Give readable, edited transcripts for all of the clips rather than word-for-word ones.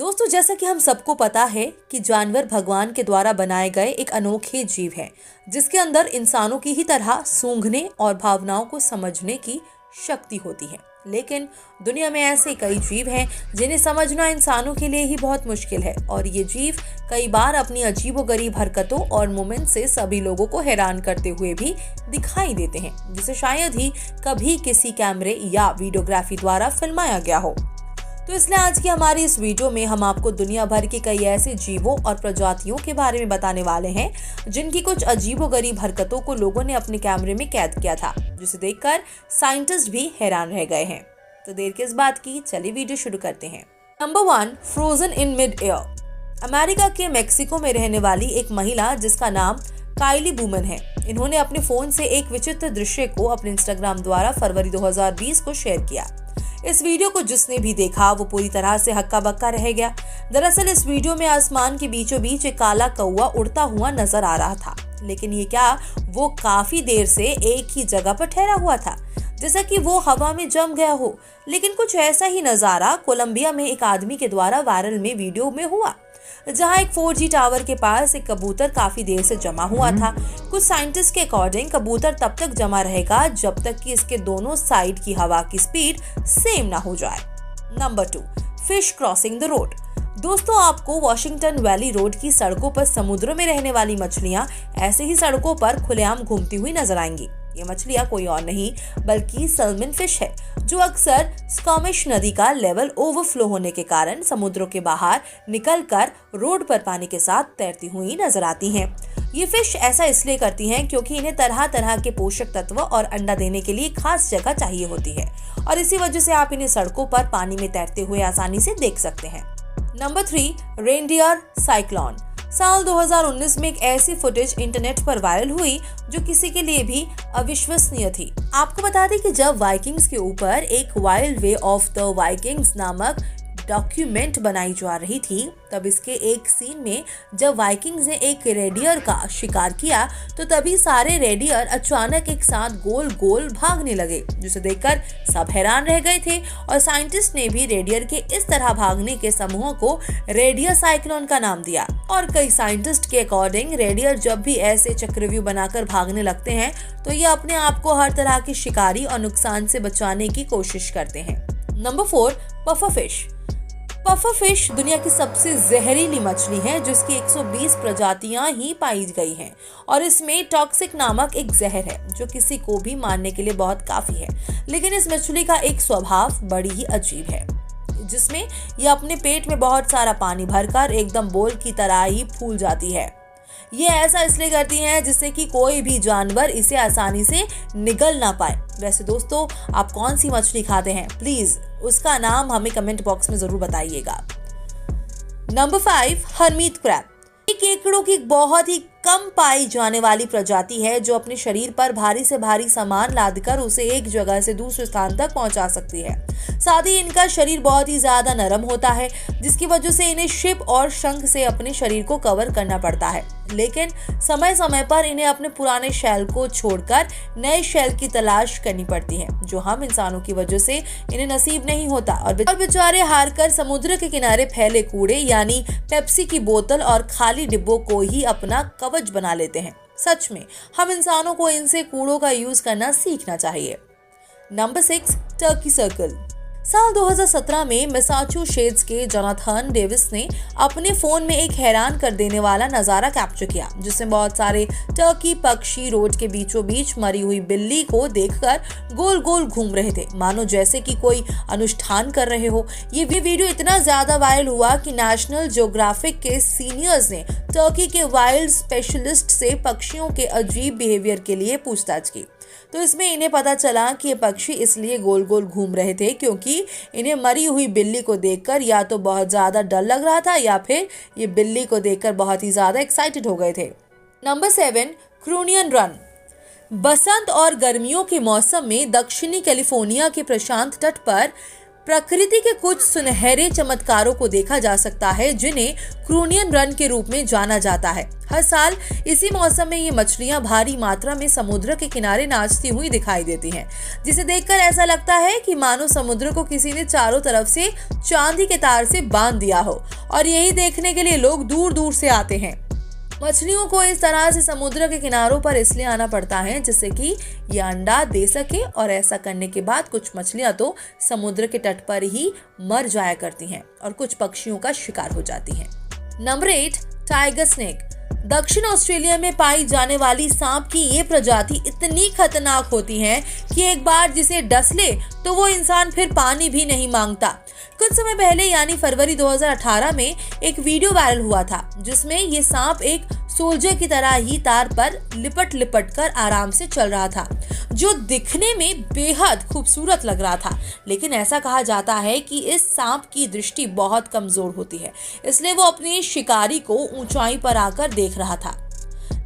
दोस्तों, जैसा कि हम सबको पता है कि जानवर भगवान के द्वारा बनाए गए एक अनोखे जीव हैं, जिसके अंदर इंसानों की ही तरह सूंघने और भावनाओं को समझने की शक्ति होती है। लेकिन दुनिया में ऐसे कई जीव हैं जिन्हें समझना इंसानों के लिए ही बहुत मुश्किल है, और ये जीव कई बार अपनी अजीबोगरीब हरकतों और मूवमेंट से सभी लोगों को हैरान करते हुए भी दिखाई देते हैं, जिसे शायद ही कभी किसी कैमरे या वीडियोग्राफी द्वारा फिल्माया गया हो। तो इसलिए आज की हमारी इस वीडियो में हम आपको दुनिया भर के कई ऐसे जीवों और प्रजातियों के बारे में बताने वाले हैं जिनकी कुछ अजीबोगरीब हरकतों को लोगों ने अपने कैमरे में कैद किया था, जिसे देखकर साइंटिस्ट भी हैरान रह गए हैं। तो देर किस बात की, चलिए वीडियो शुरू करते हैं। Number 1, frozen in mid air. America के मेक्सिको में रहने वाली एक महिला जिसका नाम काइली बुमन है, इन्होंने अपने फोन से एक विचित्र दृश्य को अपने इंस्टाग्राम द्वारा फरवरी 2020 को शेयर किया। इस वीडियो को जिसने भी देखा वो पूरी तरह से हक्का बक्का रह गया। दरअसल इस वीडियो में आसमान के बीचों बीच एक काला कौवा उड़ता हुआ नजर आ रहा था, लेकिन ये क्या, वो काफी देर से एक ही जगह पर ठहरा हुआ था, जैसा कि वो हवा में जम गया हो। लेकिन कुछ ऐसा ही नजारा कोलंबिया में एक आदमी के द्वारा वायरल में वीडियो में हुआ, जहां एक 4G टावर के पास एक कबूतर काफी देर से जमा हुआ था। कुछ साइंटिस्ट के अकॉर्डिंग कबूतर तब तक जमा रहेगा जब तक कि इसके दोनों साइड की हवा की स्पीड सेम ना हो जाए। Number 2, fish crossing the road. दोस्तों, आपको वॉशिंगटन वैली रोड की सड़कों पर समुद्र में रहने वाली मछलियां ऐसे ही सड़कों पर खुलेआम घूमती हुई नजर आएंगी। ये मछलियां कोई और नहीं बल्कि सैल्मन फिश है, जो अक्सर स्क्वामिश नदी का लेवल ओवरफ्लो होने के कारण समुद्रों के बाहर निकलकर रोड पर पानी के साथ तैरती हुई नजर आती हैं। ये फिश ऐसा इसलिए करती हैं क्योंकि इन्हें तरह तरह के पोषक तत्व और अंडा देने के लिए खास जगह चाहिए होती है, और इसी वजह से आप इन्हें सड़कों पर पानी में तैरते हुए आसानी से देख सकते हैं। Number 3, reindeer cyclone. साल 2019 में एक ऐसी फुटेज इंटरनेट पर वायरल हुई जो किसी के लिए भी अविश्वसनीय थी। आपको बता दें कि जब वाइकिंग्स के ऊपर एक wild way of the Vikings नामक डॉक्यूमेंट बनाई जा रही थी, तब इसके एक सीन में जब वाइकिंग्स ने एक रेडियर का शिकार किया तो तभी सारे रेडियर अचानक एक साथ गोल गोल भागने लगे, जिसे देखकर सब हैरान रह गए थे, और साइंटिस्ट ने भी रेडियर के इस तरह भागने के समूह को रेडियर साइक्लोन का नाम दिया। और कई साइंटिस्ट के अकॉर्डिंग रेडियर जब भी ऐसे चक्रव्यूह बनाकर भागने लगते हैं तो ये अपने आप को हर तरह की शिकारी और नुकसान से बचाने की कोशिश करते हैं। Number 4, puffer fish. Puffer fish दुनिया की सबसे जहरीली मछली है, जिसकी 120 प्रजातियां ही पाई गई हैं, और इसमें टॉक्सिक नामक एक जहर है जो किसी को भी मारने के लिए बहुत काफी है। लेकिन इस मछली का एक स्वभाव बड़ी ही अजीब है, जिसमें यह अपने पेट में बहुत सारा पानी भरकर एकदम बोल की तरह ही फूल जाती है। ये ऐसा इसलिए करती हैं जिससे कि कोई भी जानवर इसे आसानी से निगल ना पाए। वैसे दोस्तों, आप कौन सी मछली खाते हैं, प्लीज उसका नाम हमें कमेंट बॉक्स में जरूर बताइएगा। Number 5, Hermite crab. ये केकड़ों की बहुत ही कम पाई जाने वाली प्रजाति है जो अपने शरीर पर भारी से भारी सामान लादकर उसे एक जगह से दूसरे स्थान तक पहुंचा सकती है। साथ ही इनका शरीर बहुत ही ज्यादा नरम होता है, जिसकी वजह से इन्हें शिप और शंख से अपने शरीर को कवर करना पड़ता है। लेकिन समय समय पर इन्हें अपने पुराने शैल को छोड़कर नए शैल की तलाश करनी पड़ती है, जो हम इंसानों की वजह से इन्हें नसीब नहीं होता, और बेचारे हारकर समुद्र के किनारे फैले कूड़े यानी पेप्सी की बोतल और खाली डिब्बों को ही अपना कवच बना लेते हैं। सच में हम इंसानों को इनसे कूड़ों का यूज करना सीखना चाहिए। Number 6, Turkey circle. साल 2017 में मैसाचुसेट्स के जोनाथन डेविस ने अपने फोन में एक हैरान कर देने वाला नजारा कैप्चर किया, जिसमें बहुत सारे टर्की पक्षी रोड के बीचों बीच मरी हुई बिल्ली को देखकर गोल गोल घूम रहे थे, मानो जैसे कि कोई अनुष्ठान कर रहे हो। ये वीडियो इतना ज्यादा वायरल हुआ कि नेशनल ज्योग्राफिक के सीनियर्स ने टर्की के वाइल्ड स्पेशलिस्ट से पक्षियों के अजीब बिहेवियर के लिए पूछताछ की। तो इसमें इन्हें पता चला कि ये पक्षी इसलिए गोल गोल घूम रहे थे क्योंकि इन्हें मरी हुई बिल्ली को देखकर या तो बहुत ज्यादा डर लग रहा था या फिर ये बिल्ली को देखकर बहुत ही ज्यादा एक्साइटेड हो गए थे। Number 7, क्रूनियन run. बसंत और गर्मियों के मौसम में दक्षिणी कैलिफोर्निया के प्रशांत तट पर प्रकृति के कुछ सुनहरे चमत्कारों को देखा जा सकता है जिन्हें क्रूनियन रन के रूप में जाना जाता है। हर साल इसी मौसम में ये मछलियां भारी मात्रा में समुद्र के किनारे नाचती हुई दिखाई देती हैं, जिसे देखकर ऐसा लगता है कि मानो समुद्र को किसी ने चारों तरफ से चांदी के तार से बांध दिया हो और यही देखने के लिए लोग दूर दूर से आते हैं। मछलियों को इस तरह से समुद्र के किनारों पर इसलिए आना पड़ता है जिससे कि ये अंडा दे सके, और ऐसा करने के बाद कुछ मछलियां तो समुद्र के तट पर ही मर जाया करती हैं और कुछ पक्षियों का शिकार हो जाती हैं। Number 8, tiger snake. दक्षिण ऑस्ट्रेलिया में पाई जाने वाली सांप की ये प्रजाति इतनी खतरनाक होती है कि एक बार जिसे डस ले तो वो इंसान फिर पानी भी नहीं मांगता। कुछ समय पहले यानी फरवरी 2018 में एक वीडियो वायरल हुआ था जिसमें ये सांप एक सोल्जर की तरह ही तार पर लिपट लिपट कर आराम से चल रहा था, जो दिखने में बेहद खूबसूरत लग रहा था। लेकिन ऐसा कहा जाता है कि इस सांप की दृष्टि बहुत कमजोर होती है, इसलिए वो अपने शिकारी को ऊंचाई पर आकर देख रहा था।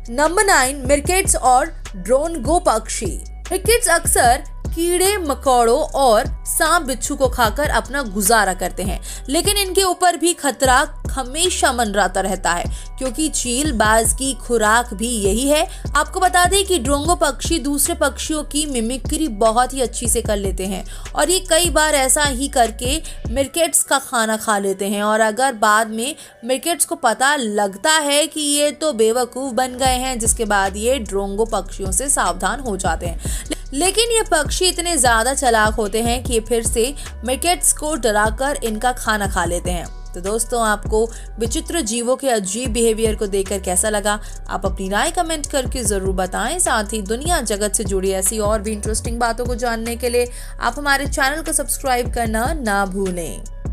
नंबर 9, मिरकेट्स और ड्रोनगो पक्षी। मिरकेट्स अक्सर कीड़े मकोड़ों और सांप बिच्छू को खाकर अपना गुजारा करते हैं, लेकिन इनके ऊपर भी खतरा हमेशा मंडराता रहता है क्योंकि चील बाज की खुराक भी यही है। आपको बता दें कि ड्रोंगो पक्षी दूसरे पक्षियों की मिमिक्री बहुत ही अच्छी से कर लेते हैं और ये कई बार ऐसा ही करके मिरकेट्स का खाना खा लेते हैं, और अगर बाद में मिरकेट्स को पता लगता है कि ये तो बेवकूफ बन गए हैं, जिसके बाद ये ड्रोंगो पक्षियों से सावधान हो जाते हैं। लेकिन ये पक्षी इतने ज्यादा चालाक होते हैं कि फिर से मिरकेट्स को डराकर इनका खाना खा लेते हैं। तो दोस्तों, आपको विचित्र जीवों के अजीब बिहेवियर को देखकर कैसा लगा? आप अपनी राय कमेंट करके जरूर बताएं। साथ ही दुनिया जगत से जुड़ी ऐसी और भी इंटरेस्टिंग बातों को जानने के लिए आप हमारे चैनल को सब्सक्राइब करना ना भूलें।